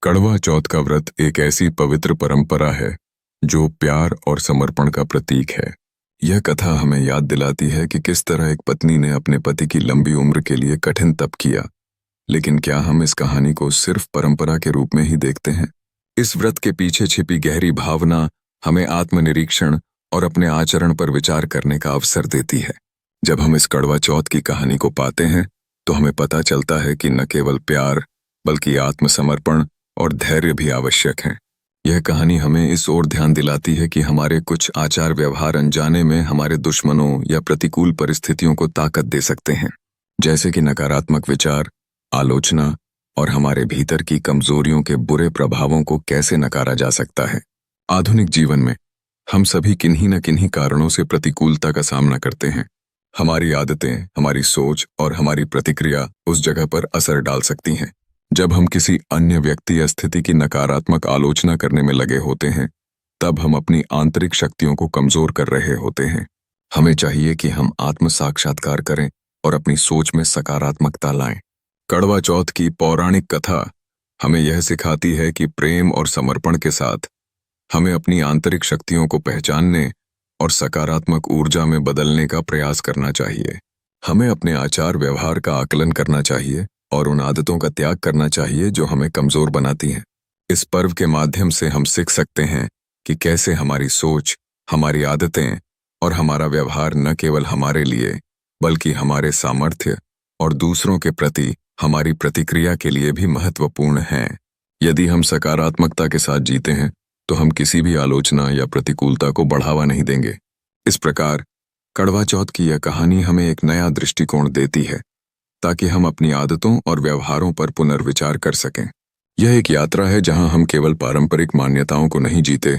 कड़वा चौथ का व्रत एक ऐसी पवित्र परंपरा है जो प्यार और समर्पण का प्रतीक है। यह कथा हमें याद दिलाती है कि किस तरह एक पत्नी ने अपने पति की लंबी उम्र के लिए कठिन तप किया। लेकिन क्या हम इस कहानी को सिर्फ परंपरा के रूप में ही देखते हैं? इस व्रत के पीछे छिपी गहरी भावना हमें आत्मनिरीक्षण और अपने आचरण पर विचार करने का अवसर देती है। जब हम इस कड़वा चौथ की कहानी को पाते हैं तो हमें पता चलता है कि न केवल प्यार बल्कि आत्मसमर्पण और धैर्य भी आवश्यक हैं। यह कहानी हमें इस ओर ध्यान दिलाती है कि हमारे कुछ आचार व्यवहार अनजाने में हमारे दुश्मनों या प्रतिकूल परिस्थितियों को ताकत दे सकते हैं, जैसे कि नकारात्मक विचार, आलोचना और हमारे भीतर की कमजोरियों के बुरे प्रभावों को कैसे नकारा जा सकता है। आधुनिक जीवन में हम सभी किन्हीं न किन्हीं कारणों से प्रतिकूलता का सामना करते हैं। हमारी आदतें, हमारी सोच और हमारी प्रतिक्रिया उस जगह पर असर डाल सकती हैं। जब हम किसी अन्य व्यक्ति या स्थिति की नकारात्मक आलोचना करने में लगे होते हैं, तब हम अपनी आंतरिक शक्तियों को कमजोर कर रहे होते हैं। हमें चाहिए कि हम आत्म साक्षात्कार करें और अपनी सोच में सकारात्मकता लाएं। कड़वा चौथ की पौराणिक कथा हमें यह सिखाती है कि प्रेम और समर्पण के साथ हमें अपनी आंतरिक शक्तियों को पहचानने और सकारात्मक ऊर्जा में बदलने का प्रयास करना चाहिए। हमें अपने आचार व्यवहार का आकलन करना चाहिए और उन आदतों का त्याग करना चाहिए जो हमें कमजोर बनाती हैं। इस पर्व के माध्यम से हम सीख सकते हैं कि कैसे हमारी सोच, हमारी आदतें और हमारा व्यवहार न केवल हमारे लिए बल्कि हमारे सामर्थ्य और दूसरों के प्रति हमारी प्रतिक्रिया के लिए भी महत्वपूर्ण हैं। यदि हम सकारात्मकता के साथ जीते हैं तो हम किसी भी आलोचना या प्रतिकूलता को बढ़ावा नहीं देंगे। इस प्रकार कड़वा चौथ की यह कहानी हमें एक नया दृष्टिकोण देती है ताकि हम अपनी आदतों और व्यवहारों पर पुनर्विचार कर सकें। यह एक यात्रा है जहां हम केवल पारंपरिक मान्यताओं को नहीं जीते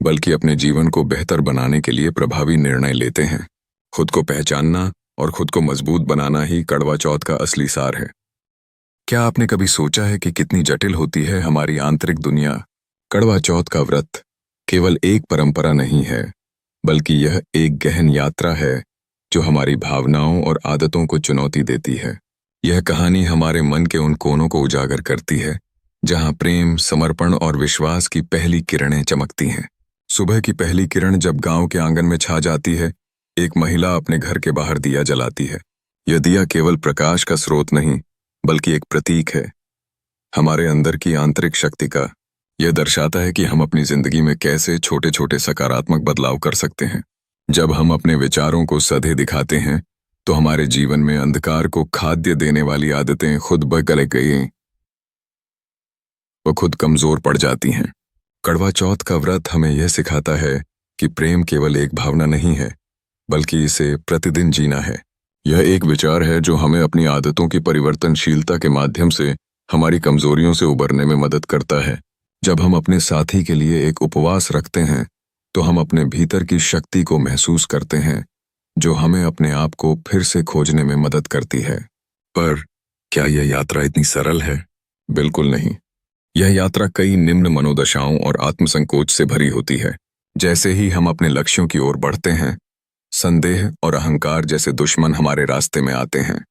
बल्कि अपने जीवन को बेहतर बनाने के लिए प्रभावी निर्णय लेते हैं। खुद को पहचानना और खुद को मजबूत बनाना ही कड़वा चौथ का असली सार है। क्या आपने कभी सोचा है कि कितनी जटिल होती है हमारी आंतरिक दुनिया? कड़वा चौथ का व्रत केवल एक परंपरा नहीं है बल्कि यह एक गहन यात्रा है जो हमारी भावनाओं और आदतों को चुनौती देती है। यह कहानी हमारे मन के उन कोनों को उजागर करती है जहां प्रेम, समर्पण और विश्वास की पहली किरणें चमकती हैं। सुबह की पहली किरण जब गांव के आंगन में छा जाती है, एक महिला अपने घर के बाहर दिया जलाती है। यह दिया केवल प्रकाश का स्रोत नहीं बल्कि एक प्रतीक है हमारे अंदर की आंतरिक शक्ति का। यह दर्शाता है कि हम अपनी जिंदगी में कैसे छोटे छोटे सकारात्मक बदलाव कर सकते हैं। जब हम अपने विचारों को सधे दिखाते हैं तो हमारे जीवन में अंधकार को खाद्य देने वाली आदतें खुद ब गले गई वो खुद कमजोर पड़ जाती हैं। कड़वा चौथ का व्रत हमें यह सिखाता है कि प्रेम केवल एक भावना नहीं है बल्कि इसे प्रतिदिन जीना है। यह एक विचार है जो हमें अपनी आदतों की परिवर्तनशीलता के माध्यम से हमारी कमजोरियों से उबरने में मदद करता है। जब हम अपने साथी के लिए एक उपवास रखते हैं तो हम अपने भीतर की शक्ति को महसूस करते हैं जो हमें अपने आप को फिर से खोजने में मदद करती है। पर क्या यह यात्रा इतनी सरल है? बिल्कुल नहीं। यह यात्रा कई निम्न मनोदशाओं और आत्मसंकोच से भरी होती है। जैसे ही हम अपने लक्ष्यों की ओर बढ़ते हैं, संदेह और अहंकार जैसे दुश्मन हमारे रास्ते में आते हैं,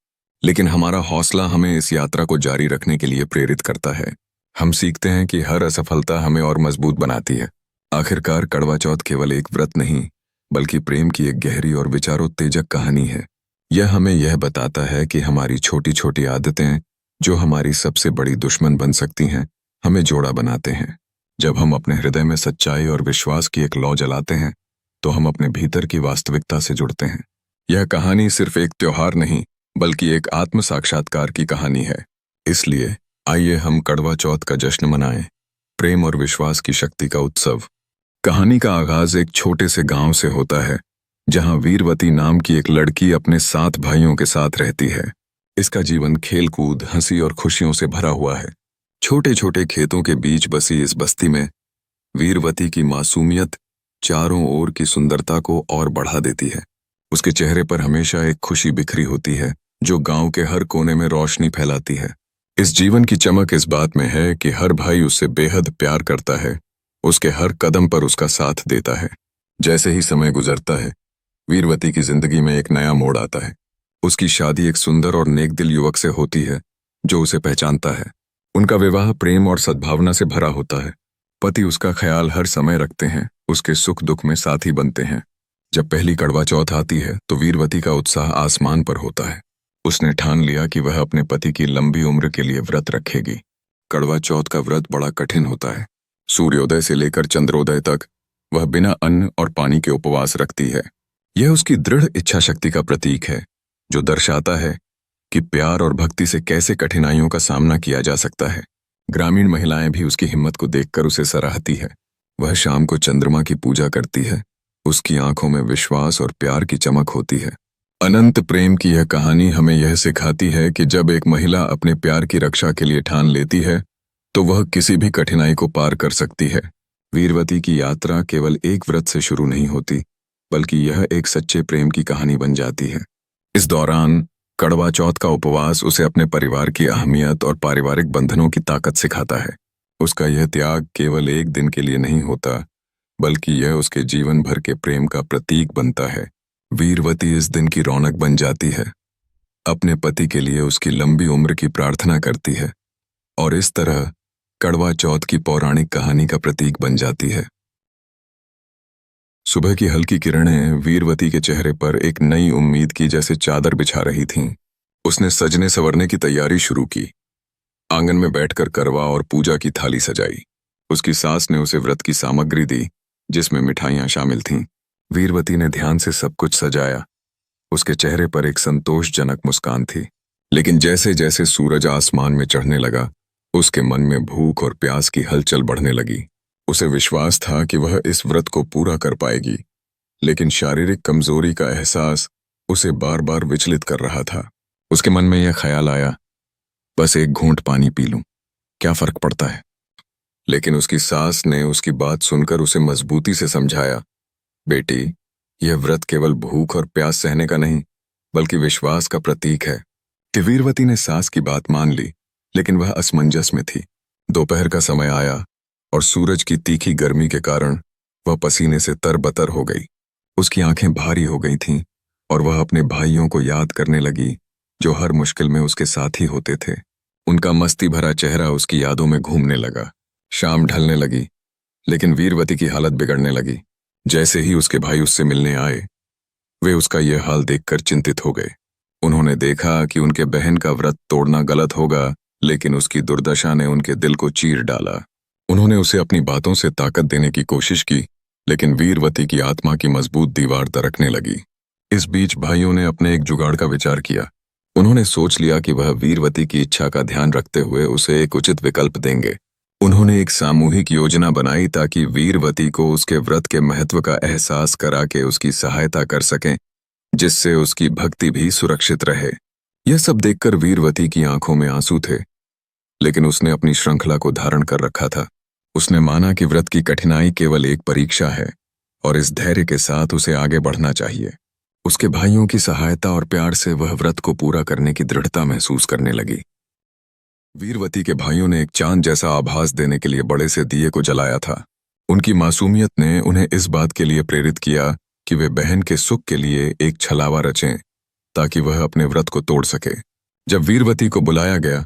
लेकिन हमारा हौसला हमें इस यात्रा को जारी रखने के लिए प्रेरित करता है। हम सीखते हैं कि हर असफलता हमें और मजबूत बनाती है। आखिरकार कड़वा चौथ केवल एक व्रत नहीं बल्कि प्रेम की एक गहरी और विचारोत्तेजक कहानी है। यह हमें यह बताता है कि हमारी छोटी छोटी आदतें जो हमारी सबसे बड़ी दुश्मन बन सकती हैं, हमें जोड़ा बनाते हैं। जब हम अपने हृदय में सच्चाई और विश्वास की एक लौ जलाते हैं तो हम अपने भीतर की वास्तविकता से जुड़ते हैं। यह कहानी सिर्फ एक त्योहार नहीं बल्कि एक आत्म साक्षात्कार की कहानी है। इसलिए आइए हम कड़वा चौथ का जश्न मनाएं, प्रेम और विश्वास की शक्ति का उत्सव। कहानी का आगाज एक छोटे से गांव से होता है जहां वीरवती नाम की एक लड़की अपने 7 भाइयों के साथ रहती है। इसका जीवन खेलकूद, हंसी और खुशियों से भरा हुआ है। छोटे छोटे खेतों के बीच बसी इस बस्ती में वीरवती की मासूमियत चारों ओर की सुंदरता को और बढ़ा देती है। उसके चेहरे पर हमेशा एक खुशी बिखरी होती है जो गांव के हर कोने में रोशनी फैलाती है। इस जीवन की चमक इस बात में है कि हर भाई उससे बेहद प्यार करता है, उसके हर कदम पर उसका साथ देता है। जैसे ही समय गुजरता है, वीरवती की जिंदगी में एक नया मोड़ आता है। उसकी शादी एक सुंदर और नेक दिल युवक से होती है जो उसे पहचानता है। उनका विवाह प्रेम और सद्भावना से भरा होता है। पति उसका ख्याल हर समय रखते हैं, उसके सुख दुख में साथी बनते हैं। जब पहली कड़वा चौथ आती है तो वीरवती का उत्साह आसमान पर होता है। उसने ठान लिया कि वह अपने पति की लंबी उम्र के लिए व्रत रखेगी। कड़वा चौथ का व्रत बड़ा कठिन होता है। सूर्योदय से लेकर चंद्रोदय तक वह बिना अन्न और पानी के उपवास रखती है। यह उसकी दृढ़ इच्छा शक्ति का प्रतीक है, जो दर्शाता है कि प्यार और भक्ति से कैसे कठिनाइयों का सामना किया जा सकता है। ग्रामीण महिलाएं भी उसकी हिम्मत को देखकर उसे सराहती है। वह शाम को चंद्रमा की पूजा करती है। उसकी आंखों में विश्वास और प्यार की चमक होती है। अनंत प्रेम की यह कहानी हमें यह सिखाती है कि जब एक महिला अपने प्यार की रक्षा के लिए ठान लेती है तो वह किसी भी कठिनाई को पार कर सकती है। वीरवती की यात्रा केवल एक व्रत से शुरू नहीं होती, बल्कि यह एक सच्चे प्रेम की कहानी बन जाती है। इस दौरान कड़वा चौथ का उपवास उसे अपने परिवार की अहमियत और पारिवारिक बंधनों की ताकत सिखाता है। उसका यह त्याग केवल एक दिन के लिए नहीं होता, बल्कि यह उसके जीवन भर के प्रेम का प्रतीक बनता है। वीरवती इस दिन की रौनक बन जाती है, अपने पति के लिए उसकी लंबी उम्र की प्रार्थना करती है और इस तरह कड़वा चौथ की पौराणिक कहानी का प्रतीक बन जाती है। सुबह की हल्की किरणें वीरवती के चेहरे पर एक नई उम्मीद की जैसे चादर बिछा रही थीं। उसने सजने संवरने की तैयारी शुरू की। आंगन में बैठकर करवा और पूजा की थाली सजाई। उसकी सास ने उसे व्रत की सामग्री दी, जिसमें मिठाइयां शामिल थीं। वीरवती ने ध्यान से सब कुछ सजाया। उसके चेहरे पर एक संतोषजनक मुस्कान थी। लेकिन जैसे जैसे सूरज आसमान में चढ़ने लगा, उसके मन में भूख और प्यास की हलचल बढ़ने लगी। उसे विश्वास था कि वह इस व्रत को पूरा कर पाएगी, लेकिन शारीरिक कमजोरी का एहसास उसे बार बार विचलित कर रहा था। उसके मन में यह ख्याल आया, बस एक घूंट पानी पी लूं, क्या फर्क पड़ता है। लेकिन उसकी सास ने उसकी बात सुनकर उसे मजबूती से समझाया, बेटी, यह व्रत केवल भूख और प्यास सहने का नहीं, बल्कि विश्वास का प्रतीक है। वीरवती ने सास की बात मान ली, लेकिन वह असमंजस में थी। दोपहर का समय आया और सूरज की तीखी गर्मी के कारण वह पसीने से तरबतर हो गई। उसकी आंखें भारी हो गई थीं और वह अपने भाइयों को याद करने लगी, जो हर मुश्किल में उसके साथ ही होते थे। उनका मस्ती भरा चेहरा उसकी यादों में घूमने लगा। शाम ढलने लगी, लेकिन वीरवती की हालत बिगड़ने लगी। जैसे ही उसके भाई उससे मिलने आए, वे उसका यह हाल देखकर चिंतित हो गए। उन्होंने देखा कि उनके बहन का व्रत तोड़ना गलत होगा, लेकिन उसकी दुर्दशा ने उनके दिल को चीर डाला। उन्होंने उसे अपनी बातों से ताकत देने की कोशिश की, लेकिन वीरवती की आत्मा की मजबूत दीवार दरकने लगी। इस बीच भाइयों ने अपने एक जुगाड़ का विचार किया। उन्होंने सोच लिया कि वह वीरवती की इच्छा का ध्यान रखते हुए उसे एक उचित विकल्प देंगे। उन्होंने एक सामूहिक योजना बनाई ताकि वीरवती को उसके व्रत के महत्व का एहसास करा के उसकी सहायता कर सकें, जिससे उसकी भक्ति भी सुरक्षित रहे। यह सब देखकर वीरवती की आंखों में आंसू थे, लेकिन उसने अपनी श्रृंखला को धारण कर रखा था। उसने माना कि व्रत की कठिनाई केवल एक परीक्षा है और इस धैर्य के साथ उसे आगे बढ़ना चाहिए। उसके भाइयों की सहायता और प्यार से वह व्रत को पूरा करने की दृढ़ता महसूस करने लगी। वीरवती के भाइयों ने एक चांद जैसा आभास देने के लिए बड़े से दिए को जलाया था। उनकी मासूमियत ने उन्हें इस बात के लिए प्रेरित किया कि वे बहन के सुख के लिए एक छलावा रचें, ताकि वह अपने व्रत को तोड़ सके। जब वीरवती को बुलाया गया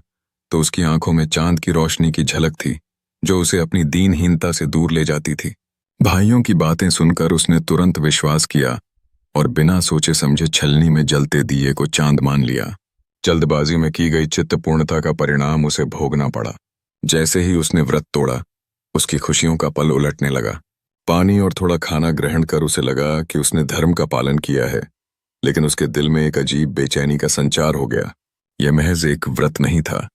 तो उसकी आंखों में चांद की रोशनी की झलक थी, जो उसे अपनी दीनहीनता से दूर ले जाती थी। भाइयों की बातें सुनकर उसने तुरंत विश्वास किया और बिना सोचे समझे छलनी में जलते दिए को चांद मान लिया। जल्दबाजी में की गई चित्तपूर्णता का परिणाम उसे भोगना पड़ा। जैसे ही उसने व्रत तोड़ा, उसकी खुशियों का पल उलटने लगा। पानी और थोड़ा खाना ग्रहण कर उसे लगा कि उसने धर्म का पालन किया है, लेकिन उसके दिल में एक अजीब बेचैनी का संचार हो गया। यह महज एक व्रत नहीं था,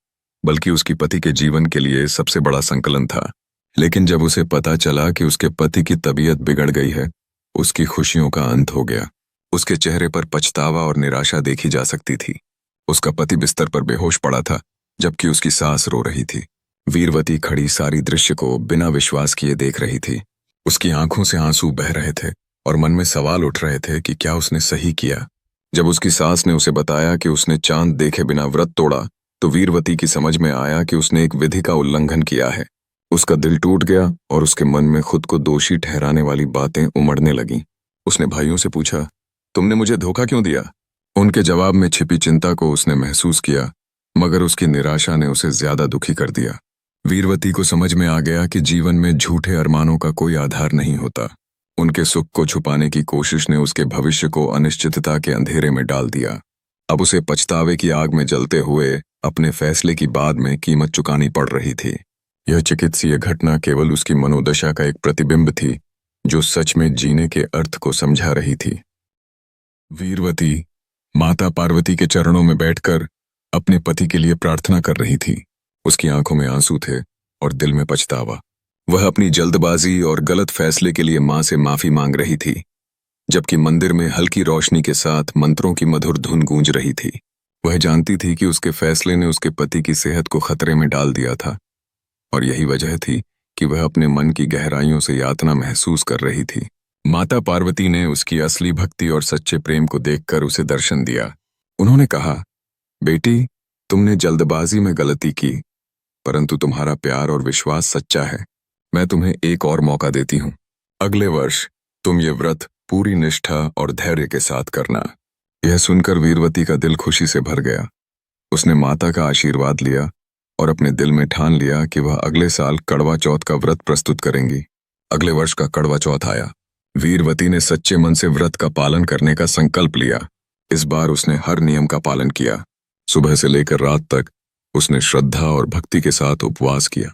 बल्कि उसकी पति के जीवन के लिए सबसे बड़ा संकलन था। लेकिन जब उसे पता चला कि उसके पति की तबीयत बिगड़ गई है, उसकी खुशियों का अंत हो गया। उसके चेहरे पर पछतावा और निराशा देखी जा सकती थी। उसका पति बिस्तर पर बेहोश पड़ा था, जबकि उसकी सास रो रही थी। वीरवती खड़ी सारी दृश्य को बिना विश्वास किए देख रही थी। उसकी आंखों से आंसू बह रहे थे और मन में सवाल उठ रहे थे कि क्या उसने सही किया। जब उसकी सास ने उसे बताया कि उसने चांद देखे बिना व्रत तोड़ा, तो वीरवती की समझ में आया कि उसने एक विधि का उल्लंघन किया है। उसका दिल टूट गया और उसके मन में खुद को दोषी ठहराने वाली बातें उमड़ने लगीं। उसने भाइयों से पूछा, तुमने मुझे धोखा क्यों दिया? उनके जवाब में छिपी चिंता को उसने महसूस किया, मगर उसकी निराशा ने उसे ज्यादा दुखी कर दिया। वीरवती को समझ में आ गया कि जीवन में झूठे अरमानों का कोई आधार नहीं होता। उनके सुख को छुपाने की कोशिश ने उसके भविष्य को अनिश्चितता के अंधेरे में डाल दिया। अब उसे पछतावे की आग में जलते हुए अपने फैसले की बाद में कीमत चुकानी पड़ रही थी। यह चिकित्सीय घटना केवल उसकी मनोदशा का एक प्रतिबिंब थी, जो सच में जीने के अर्थ को समझा रही थी। वीरवती माता पार्वती के चरणों में बैठकर अपने पति के लिए प्रार्थना कर रही थी। उसकी आंखों में आंसू थे और दिल में पछतावा। वह अपनी जल्दबाजी और गलत फैसले के लिए मां से माफी मांग रही थी, जबकि मंदिर में हल्की रोशनी के साथ मंत्रों की मधुर धुन गूंज रही थी। वह जानती थी कि उसके फैसले ने उसके पति की सेहत को खतरे में डाल दिया था, और यही वजह थी कि वह अपने मन की गहराइयों से यातना महसूस कर रही थी। माता पार्वती ने उसकी असली भक्ति और सच्चे प्रेम को देखकर उसे दर्शन दिया। उन्होंने कहा, बेटी, तुमने जल्दबाजी में गलती की, परंतु तुम्हारा प्यार और विश्वास सच्चा है। मैं तुम्हें एक और मौका देती हूँ। अगले वर्ष तुम ये व्रत पूरी निष्ठा और धैर्य के साथ करना। यह सुनकर वीरवती का दिल खुशी से भर गया। उसने माता का आशीर्वाद लिया और अपने दिल में ठान लिया कि वह अगले साल कड़वा चौथ का व्रत प्रस्तुत करेंगी। अगले वर्ष का कड़वा चौथ आया। वीरवती ने सच्चे मन से व्रत का पालन करने का संकल्प लिया। इस बार उसने हर नियम का पालन किया। सुबह से लेकर रात तक उसने श्रद्धा और भक्ति के साथ उपवास किया।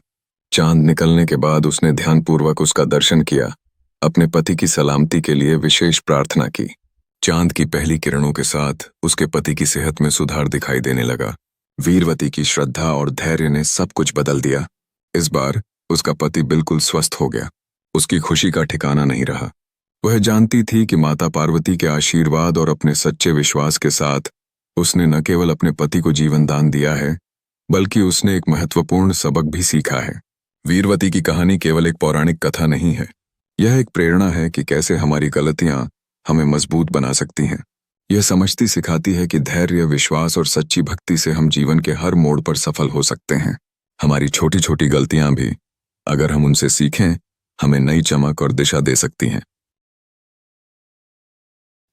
चांद निकलने के बाद उसने ध्यानपूर्वक उसका दर्शन किया। अपने पति की सलामती के लिए विशेष प्रार्थना की। चांद की पहली किरणों के साथ उसके पति की सेहत में सुधार दिखाई देने लगा। वीरवती की श्रद्धा और धैर्य ने सब कुछ बदल दिया। इस बार उसका पति बिल्कुल स्वस्थ हो गया। उसकी खुशी का ठिकाना नहीं रहा। वह जानती थी कि माता पार्वती के आशीर्वाद और अपने सच्चे विश्वास के साथ उसने न केवल अपने पति को जीवन दान दिया है, बल्कि उसने एक महत्वपूर्ण सबक भी सीखा है। वीरवती की कहानी केवल एक पौराणिक कथा नहीं है। यह एक प्रेरणा है कि कैसे हमारी गलतियां हमें मजबूत बना सकती हैं। यह समझती सिखाती है कि धैर्य, विश्वास और सच्ची भक्ति से हम जीवन के हर मोड़ पर सफल हो सकते हैं। हमारी छोटी छोटी गलतियां भी, अगर हम उनसे सीखें, हमें नई चमक और दिशा दे सकती हैं।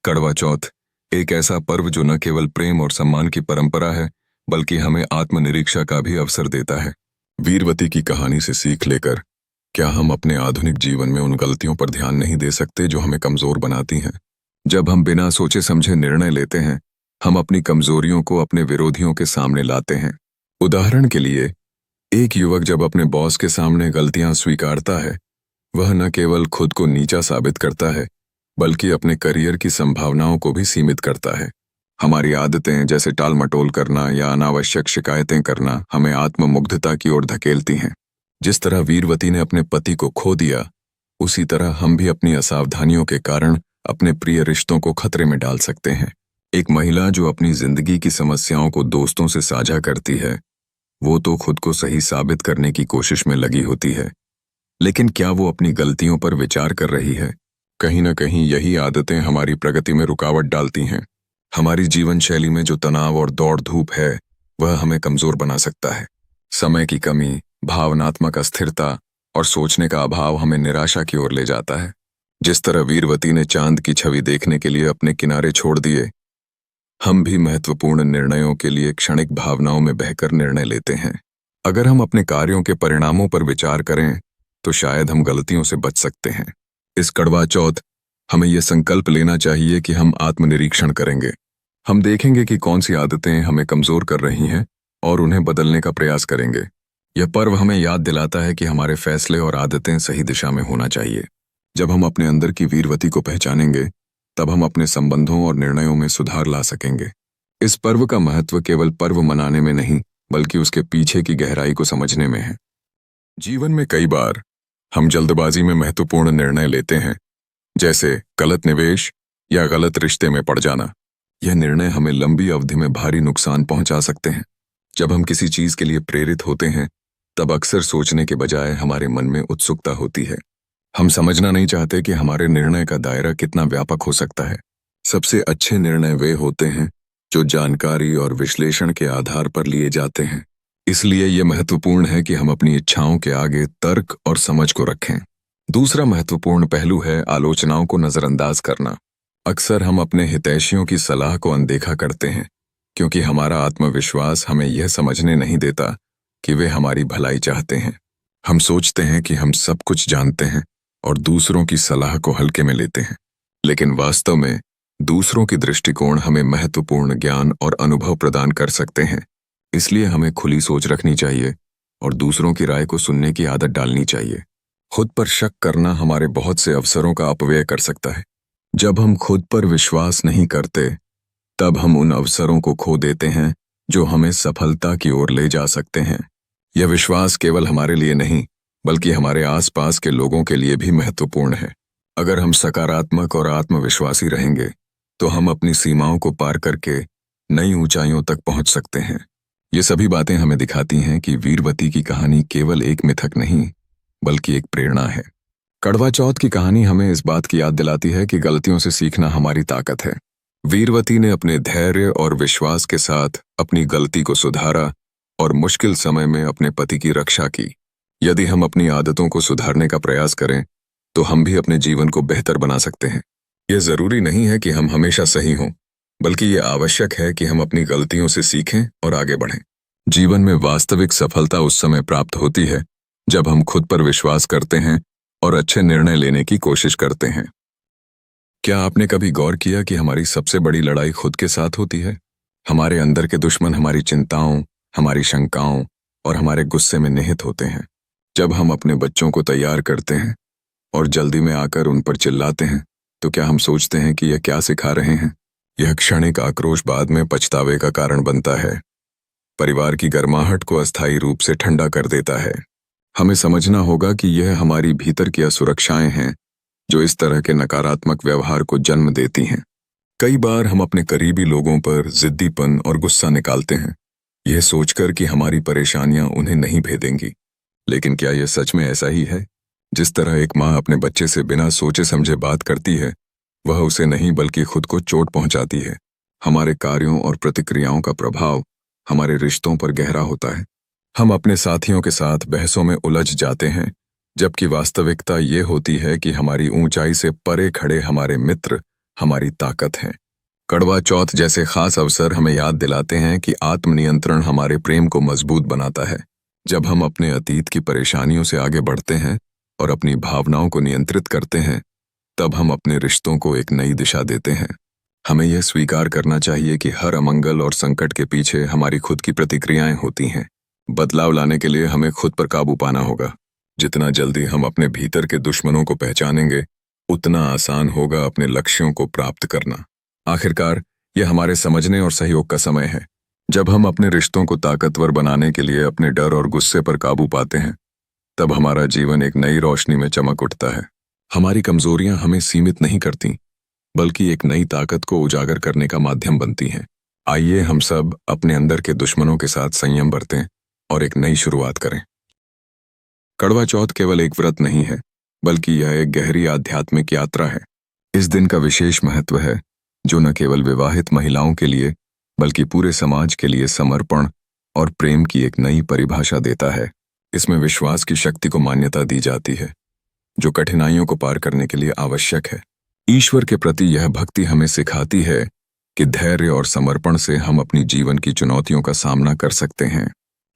कड़वा चौथ एक ऐसा पर्व जो न केवल प्रेम और सम्मान की परंपरा है, बल्कि हमें आत्मनिरीक्षा का भी अवसर देता है। वीरवती की कहानी से सीख लेकर क्या हम अपने आधुनिक जीवन में उन गलतियों पर ध्यान नहीं दे सकते जो हमें कमजोर बनाती हैं? जब हम बिना सोचे समझे निर्णय लेते हैं, हम अपनी कमजोरियों को अपने विरोधियों के सामने लाते हैं। उदाहरण के लिए, एक युवक जब अपने बॉस के सामने गलतियां स्वीकारता है, वह न केवल खुद को नीचा साबित करता है, बल्कि अपने करियर की संभावनाओं को भी सीमित करता है। हमारी आदतें जैसे टालमटोल करना या अनावश्यक शिकायतें करना हमें आत्ममुग्धता की ओर धकेलती हैं। जिस तरह वीरवती ने अपने पति को खो दिया, उसी तरह हम भी अपनी असावधानियों के कारण अपने प्रिय रिश्तों को खतरे में डाल सकते हैं। एक महिला जो अपनी जिंदगी की समस्याओं को दोस्तों से साझा करती है, वो तो खुद को सही साबित करने की कोशिश में लगी होती है, लेकिन क्या वो अपनी गलतियों पर विचार कर रही है? कहीं न कहीं यही आदतें हमारी प्रगति में रुकावट डालती हैं। हमारी जीवन शैली में जो तनाव और दौड़ धूप है, वह हमें कमजोर बना सकता है। समय की कमी, भावनात्मक अस्थिरता और सोचने का अभाव हमें निराशा की ओर ले जाता है। जिस तरह वीरवती ने चांद की छवि देखने के लिए अपने किनारे छोड़ दिए, हम भी महत्वपूर्ण निर्णयों के लिए क्षणिक भावनाओं में बहकर निर्णय लेते हैं। अगर हम अपने कार्यों के परिणामों पर विचार करें, तो शायद हम गलतियों से बच सकते हैं। इस कड़वा चौथ हमें यह संकल्प लेना चाहिए कि हम आत्मनिरीक्षण करेंगे। हम देखेंगे कि कौन सी आदतें हमें कमजोर कर रही हैं और उन्हें बदलने का प्रयास करेंगे। यह पर्व हमें याद दिलाता है कि हमारे फैसले और आदतें सही दिशा में होना चाहिए। जब हम अपने अंदर की वीरवती को पहचानेंगे, तब हम अपने संबंधों और निर्णयों में सुधार ला सकेंगे। इस पर्व का महत्व केवल पर्व मनाने में नहीं, बल्कि उसके पीछे की गहराई को समझने में है। जीवन में कई बार हम जल्दबाजी में महत्वपूर्ण निर्णय लेते हैं, जैसे गलत निवेश या गलत रिश्ते में पड़ जाना। यह निर्णय हमें लंबी अवधि में भारी नुकसान पहुंचा सकते हैं। जब हम किसी चीज के लिए प्रेरित होते हैं, तब अक्सर सोचने के बजाय हमारे मन में उत्सुकता होती है। हम समझना नहीं चाहते कि हमारे निर्णय का दायरा कितना व्यापक हो सकता है। सबसे अच्छे निर्णय वे होते हैं जो जानकारी और विश्लेषण के आधार पर लिए जाते हैं। इसलिए यह महत्वपूर्ण है कि हम अपनी इच्छाओं के आगे तर्क और समझ को रखें। दूसरा महत्वपूर्ण पहलू है आलोचनाओं को नजरअंदाज करना। अक्सर हम अपने हितैषियों की सलाह को अनदेखा करते हैं, क्योंकि हमारा आत्मविश्वास हमें यह समझने नहीं देता कि वे हमारी भलाई चाहते हैं। हम सोचते हैं कि हम सब कुछ जानते हैं और दूसरों की सलाह को हल्के में लेते हैं, लेकिन वास्तव में दूसरों की दृष्टिकोण हमें महत्वपूर्ण ज्ञान और अनुभव प्रदान कर सकते हैं। इसलिए हमें खुली सोच रखनी चाहिए और दूसरों की राय को सुनने की आदत डालनी चाहिए। खुद पर शक करना हमारे बहुत से अवसरों का अपव्यय कर सकता है। जब हम खुद पर विश्वास नहीं करते, तब हम उन अवसरों को खो देते हैं जो हमें सफलता की ओर ले जा सकते हैं। यह विश्वास केवल हमारे लिए नहीं, बल्कि हमारे आसपास के लोगों के लिए भी महत्वपूर्ण है। अगर हम सकारात्मक और आत्मविश्वासी रहेंगे, तो हम अपनी सीमाओं को पार करके नई ऊंचाइयों तक पहुंच सकते हैं। ये सभी बातें हमें दिखाती हैं कि वीरवती की कहानी केवल एक मिथक नहीं, बल्कि एक प्रेरणा है। कड़वा चौथ की कहानी हमें इस बात की याद दिलाती है कि गलतियों से सीखना हमारी ताकत है। वीरवती ने अपने धैर्य और विश्वास के साथ अपनी गलती को सुधारा और मुश्किल समय में अपने पति की रक्षा की। यदि हम अपनी आदतों को सुधारने का प्रयास करें, तो हम भी अपने जीवन को बेहतर बना सकते हैं। यह जरूरी नहीं है कि हम हमेशा सही हों, बल्कि यह आवश्यक है कि हम अपनी गलतियों से सीखें और आगे बढ़ें। जीवन में वास्तविक सफलता उस समय प्राप्त होती है जब हम खुद पर विश्वास करते हैं और अच्छे निर्णय लेने की कोशिश करते हैं। क्या आपने कभी गौर किया कि हमारी सबसे बड़ी लड़ाई खुद के साथ होती है? हमारे अंदर के दुश्मन हमारी चिंताओं, हमारी शंकाओं और हमारे गुस्से में निहित होते हैं। जब हम अपने बच्चों को तैयार करते हैं और जल्दी में आकर उन पर चिल्लाते हैं, तो क्या हम सोचते हैं कि यह क्या सिखा रहे हैं? यह क्षणिक आक्रोश बाद में पछतावे का कारण बनता है, परिवार की गर्माहट को अस्थायी रूप से ठंडा कर देता है। हमें समझना होगा कि यह हमारी भीतर की असुरक्षाएं हैं जो इस तरह के नकारात्मक व्यवहार को जन्म देती हैं। कई बार हम अपने करीबी लोगों पर जिद्दीपन और गुस्सा निकालते हैं, यह सोचकर कि हमारी परेशानियां उन्हें नहीं भेदेंगी। लेकिन क्या यह सच में ऐसा ही है? जिस तरह एक माँ अपने बच्चे से बिना सोचे समझे बात करती है, वह उसे नहीं बल्कि खुद को चोट पहुंचाती है। हमारे कार्यों और प्रतिक्रियाओं का प्रभाव हमारे रिश्तों पर गहरा होता है। हम अपने साथियों के साथ बहसों में उलझ जाते हैं, जबकि वास्तविकता ये होती है कि हमारी ऊंचाई से परे खड़े हमारे मित्र हमारी ताकत हैं। कड़वा चौथ जैसे खास अवसर हमें याद दिलाते हैं कि आत्मनियंत्रण हमारे प्रेम को मजबूत बनाता है। जब हम अपने अतीत की परेशानियों से आगे बढ़ते हैं और अपनी भावनाओं को नियंत्रित करते हैं, तब हम अपने रिश्तों को एक नई दिशा देते हैं। हमें यह स्वीकार करना चाहिए कि हर अमंगल और संकट के पीछे हमारी खुद की प्रतिक्रियाएं होती हैं। बदलाव लाने के लिए हमें खुद पर काबू पाना होगा। जितना जल्दी हम अपने भीतर के दुश्मनों को पहचानेंगे, उतना आसान होगा अपने लक्ष्यों को प्राप्त करना। आखिरकार, यह हमारे समझने और सहयोग का समय है। जब हम अपने रिश्तों को ताकतवर बनाने के लिए अपने डर और गुस्से पर काबू पाते हैं, तब हमारा जीवन एक नई रोशनी में चमक उठता है। हमारी कमजोरियां हमें सीमित नहीं करती, बल्कि एक नई ताकत को उजागर करने का माध्यम बनती हैं। आइए हम सब अपने अंदर के दुश्मनों के साथ संयम बरतें और एक नई शुरुआत करें। कड़वा चौथ केवल एक व्रत नहीं है, बल्कि यह एक गहरी आध्यात्मिक यात्रा है। इस दिन का विशेष महत्व है, जो न केवल विवाहित महिलाओं के लिए, बल्कि पूरे समाज के लिए समर्पण और प्रेम की एक नई परिभाषा देता है। इसमें विश्वास की शक्ति को मान्यता दी जाती है, जो कठिनाइयों को पार करने के लिए आवश्यक है। ईश्वर के प्रति यह भक्ति हमें सिखाती है कि धैर्य और समर्पण से हम अपनी जीवन की चुनौतियों का सामना कर सकते हैं।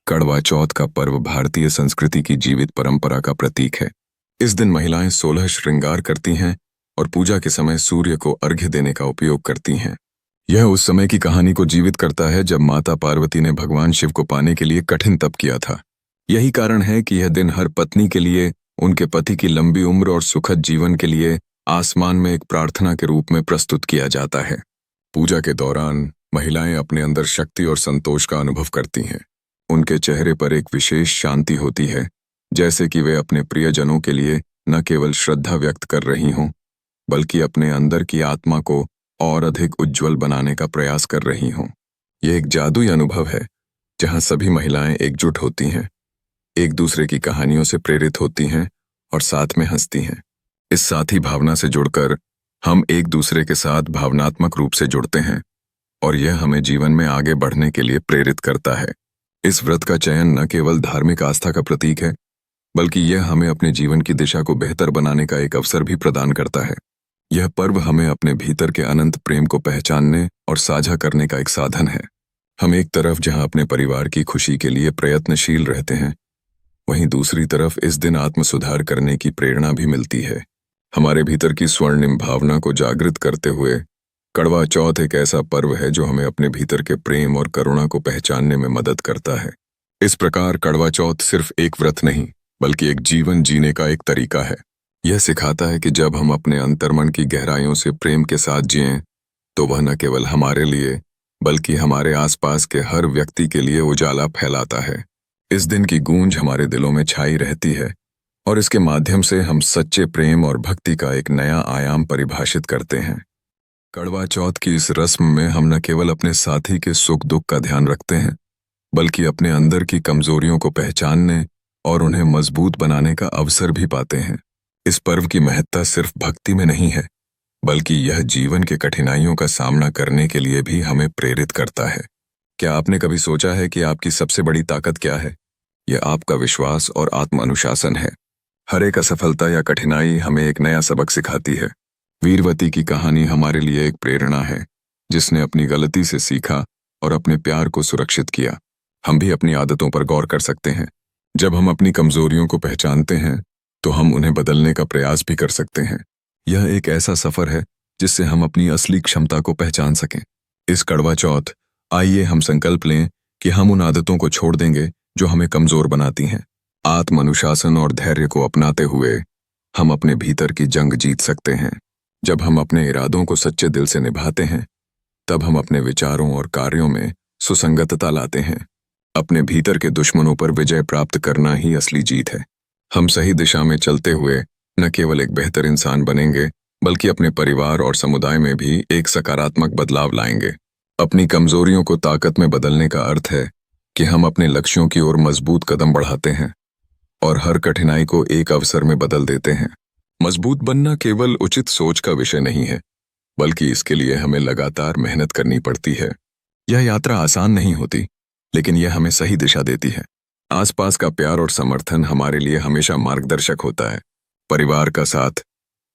कड़वा चौथ का पर्व भारतीय संस्कृति की जीवित परंपरा का प्रतीक है। इस दिन महिलाएं 16 श्रृंगार करती हैं और पूजा के समय सूर्य को अर्घ्य देने का उपयोग करती हैं। यह उस समय की कहानी को जीवित करता है जब माता पार्वती ने भगवान शिव को पाने के लिए कठिन तप किया था। यही कारण है कि यह दिन हर पत्नी के लिए, उनके पति की लंबी उम्र और सुखद जीवन के लिए आसमान में एक प्रार्थना के रूप में प्रस्तुत किया जाता है। पूजा के दौरान महिलाएं अपने अंदर शक्ति और संतोष का अनुभव करती हैं। उनके चेहरे पर एक विशेष शांति होती है, जैसे कि वे अपने प्रियजनों के लिए न केवल श्रद्धा व्यक्त कर रही हों, बल्कि अपने अंदर की आत्मा को और अधिक उज्जवल बनाने का प्रयास कर रही हों। यह एक जादुई अनुभव है, जहां सभी महिलाएं एकजुट होती हैं, एक दूसरे की कहानियों से प्रेरित होती हैं और साथ में हंसती हैं। इस साथी भावना से जुड़कर हम एक दूसरे के साथ भावनात्मक रूप से जुड़ते हैं और यह हमें जीवन में आगे बढ़ने के लिए प्रेरित करता है। इस व्रत का चयन न केवल धार्मिक आस्था का प्रतीक है, बल्कि यह हमें अपने जीवन की दिशा को बेहतर बनाने का एक अवसर भी प्रदान करता है। यह पर्व हमें अपने भीतर के अनंत प्रेम को पहचानने और साझा करने का एक साधन है। हम एक तरफ जहां अपने परिवार की खुशी के लिए प्रयत्नशील रहते हैं, वहीं दूसरी तरफ इस दिन आत्म सुधार करने की प्रेरणा भी मिलती है। हमारे भीतर की स्वर्णिम भावना को जागृत करते हुए कड़वा चौथ एक ऐसा पर्व है जो हमें अपने भीतर के प्रेम और करुणा को पहचानने में मदद करता है। इस प्रकार कड़वा चौथ सिर्फ एक व्रत नहीं, बल्कि एक जीवन जीने का एक तरीका है। यह सिखाता है कि जब हम अपने अंतर्मन की गहराइयों से प्रेम के साथ जिएं, तो वह न केवल हमारे लिए बल्कि हमारे आसपास के हर व्यक्ति के लिए उजाला फैलाता है। इस दिन की गूंज हमारे दिलों में छाई रहती है और इसके माध्यम से हम सच्चे प्रेम और भक्ति का एक नया आयाम परिभाषित करते हैं। कड़वा चौथ की इस रस्म में हम न केवल अपने साथी के सुख दुख का ध्यान रखते हैं, बल्कि अपने अंदर की कमजोरियों को पहचानने और उन्हें मजबूत बनाने का अवसर भी पाते हैं। इस पर्व की महत्ता सिर्फ भक्ति में नहीं है, बल्कि यह जीवन के कठिनाइयों का सामना करने के लिए भी हमें प्रेरित करता है। क्या आपने कभी सोचा है कि आपकी सबसे बड़ी ताकत क्या है? यह आपका विश्वास और आत्म अनुशासन है। हर एक असफलता या कठिनाई हमें एक नया सबक सिखाती है। वीरवती की कहानी हमारे लिए एक प्रेरणा है, जिसने अपनी गलती से सीखा और अपने प्यार को सुरक्षित किया। हम भी अपनी आदतों पर गौर कर सकते हैं। जब हम अपनी कमजोरियों को पहचानते हैं, तो हम उन्हें बदलने का प्रयास भी कर सकते हैं। यह एक ऐसा सफर है जिससे हम अपनी असली क्षमता को पहचान सकें। इस कड़वा चौथ आइए हम संकल्प लें कि हम उन आदतों को छोड़ देंगे जो हमें कमजोर बनाती हैं। आत्म अनुशासन और धैर्य को अपनाते हुए हम अपने भीतर की जंग जीत सकते हैं। जब हम अपने इरादों को सच्चे दिल से निभाते हैं, तब हम अपने विचारों और कार्यों में सुसंगतता लाते हैं। अपने भीतर के दुश्मनों पर विजय प्राप्त करना ही असली जीत है। हम सही दिशा में चलते हुए न केवल एक बेहतर इंसान बनेंगे, बल्कि अपने परिवार और समुदाय में भी एक सकारात्मक बदलाव लाएंगे। अपनी कमजोरियों को ताकत में बदलने का अर्थ है कि हम अपने लक्ष्यों की ओर मजबूत कदम बढ़ाते हैं और हर कठिनाई को एक अवसर में बदल देते हैं। मजबूत बनना केवल उचित सोच का विषय नहीं है, बल्कि इसके लिए हमें लगातार मेहनत करनी पड़ती है। यह यात्रा आसान नहीं होती, लेकिन यह हमें सही दिशा देती है। आसपास का प्यार और समर्थन हमारे लिए हमेशा मार्गदर्शक होता है। परिवार का साथ,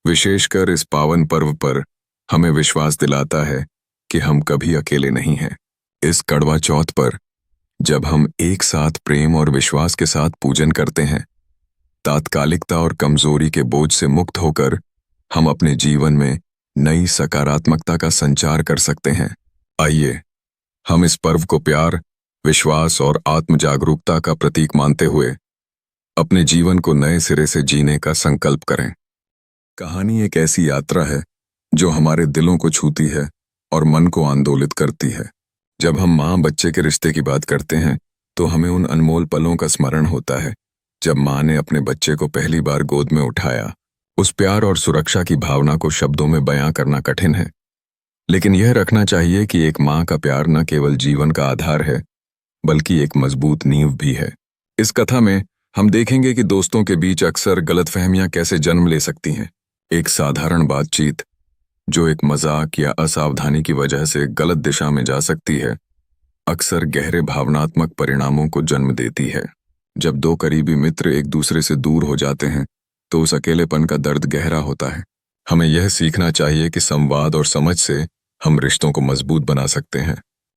विशेषकर इस पावन पर्व पर, हमें विश्वास दिलाता है कि हम कभी अकेले नहीं हैं। इस कड़वा चौथ पर जब हम एक साथ प्रेम और विश्वास के साथ पूजन करते हैं, तात्कालिकता और कमजोरी के बोझ से मुक्त होकर हम अपने जीवन में नई सकारात्मकता का संचार कर सकते हैं। आइए हम इस पर्व को प्यार, विश्वास और आत्म जागरूकता का प्रतीक मानते हुए अपने जीवन को नए सिरे से जीने का संकल्प करें। कहानी एक ऐसी यात्रा है जो हमारे दिलों को छूती है और मन को आंदोलित करती है। जब हम माँ बच्चे के रिश्ते की बात करते हैं, तो हमें उन अनमोल पलों का स्मरण होता है जब माँ ने अपने बच्चे को पहली बार गोद में उठाया। उस प्यार और सुरक्षा की भावना को शब्दों में बयां करना कठिन है, लेकिन यह रखना चाहिए कि एक माँ का प्यार न केवल जीवन का आधार है, बल्कि एक मजबूत नींव भी है। इस कथा में हम देखेंगे कि दोस्तों के बीच अक्सर गलतफहमियां कैसे जन्म ले सकती हैं। एक साधारण बातचीत जो एक मजाक या असावधानी की वजह से गलत दिशा में जा सकती है, अक्सर गहरे भावनात्मक परिणामों को जन्म देती है। जब दो करीबी मित्र एक दूसरे से दूर हो जाते हैं, तो उस अकेलेपन का दर्द गहरा होता है। हमें यह सीखना चाहिए कि संवाद और समझ से हम रिश्तों को मजबूत बना सकते हैं।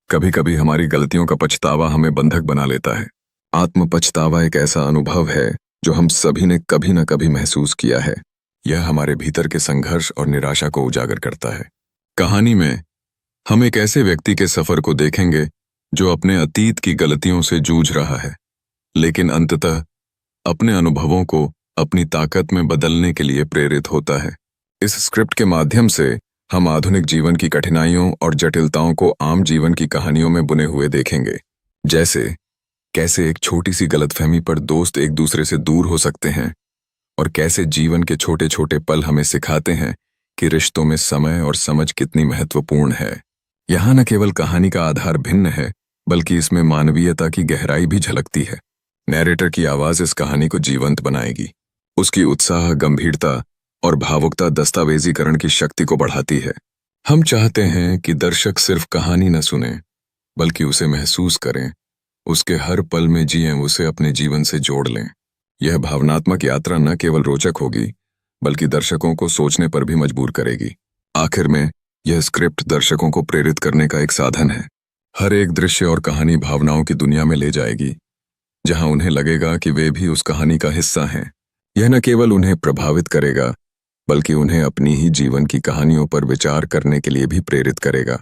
कभी कभी हमारी गलतियों का पछतावा हमें बंधक बना लेता है। आत्म पछतावा एक ऐसा अनुभव है जो हम सभी ने कभी न कभी महसूस किया है। यह हमारे भीतर के संघर्ष और निराशा को उजागर करता है। कहानी में हम एक ऐसे व्यक्ति के सफर को देखेंगे जो अपने अतीत की गलतियों से जूझ रहा है, लेकिन अंततः अपने अनुभवों को अपनी ताकत में बदलने के लिए प्रेरित होता है। इस स्क्रिप्ट के माध्यम से हम आधुनिक जीवन की कठिनाइयों और जटिलताओं को आम जीवन की कहानियों में बुने हुए देखेंगे। जैसे कैसे एक छोटी सी गलतफहमी पर दोस्त एक दूसरे से दूर हो सकते हैं, और कैसे जीवन के छोटे छोटे पल हमें सिखाते हैं कि रिश्तों में समय और समझ कितनी महत्वपूर्ण है। यहाँ न केवल कहानी का आधार भिन्न है, बल्कि इसमें मानवीयता की गहराई भी झलकती है। नैरेटर की आवाज इस कहानी को जीवंत बनाएगी। उसकी उत्साह, गंभीरता और भावुकता दस्तावेजीकरण की शक्ति को बढ़ाती है। हम चाहते हैं कि दर्शक सिर्फ कहानी न सुने, बल्कि उसे महसूस करें, उसके हर पल में जिएं, उसे अपने जीवन से जोड़ लें। यह भावनात्मक यात्रा न केवल रोचक होगी, बल्कि दर्शकों को सोचने पर भी मजबूर करेगी। आखिर में यह स्क्रिप्ट दर्शकों को प्रेरित करने का एक साधन है। हर एक दृश्य और कहानी भावनाओं की दुनिया में ले जाएगी, जहां उन्हें लगेगा कि वे भी उस कहानी का हिस्सा हैं। यह न केवल उन्हें प्रभावित करेगा, बल्कि उन्हें अपनी ही जीवन की कहानियों पर विचार करने के लिए भी प्रेरित करेगा।